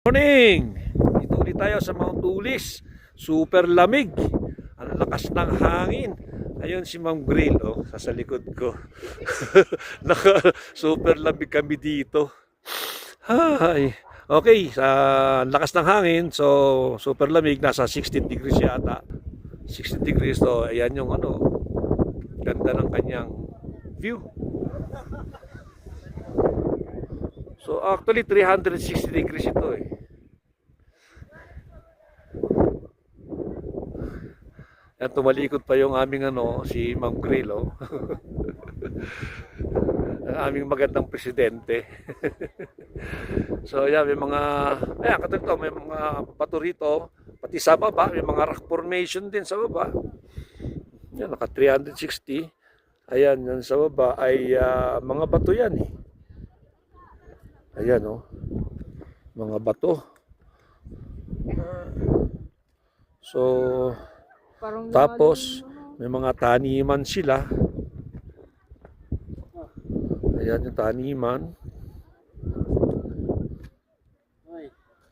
Morning! Dito ulit tayo sa Mount Ulis. Super lamig. Ang lakas ng hangin. Ayun si Ma'am Grill, oh, sa likod ko. Super lamig kami dito. Hi. Okay, sa lakas ng hangin, so super lamig, nasa 16 degrees yata. 16 degrees to, ayan yung ano, ganda ng kanyang view. So actually 360 degrees ito eh. At tumalikod pa yung aming ano, si Ma'am Grillo. Ang aming magandang presidente. So yeah, may mga, ayan, katulad may mga bato rito, pati sa baba, may mga rock formation din sa baba. Yan, naka 360. Ayan, yan sa baba ay mga bato yan eh. Ayan oh, mga bato. So, tapos may mga taniman sila. Ayan yung taniman.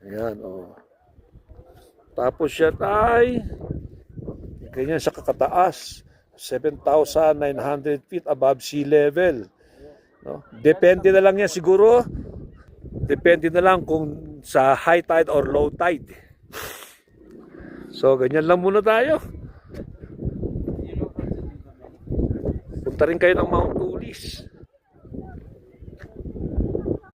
Ayan oh. Tapos yan ay ganyan sa kakataas, 7,900 feet above sea level. No? Depende na lang yan siguro. Depende na lang kung sa high tide or low tide. So, ganyan lang muna tayo. Punta rin kayo ng Mount Ulis.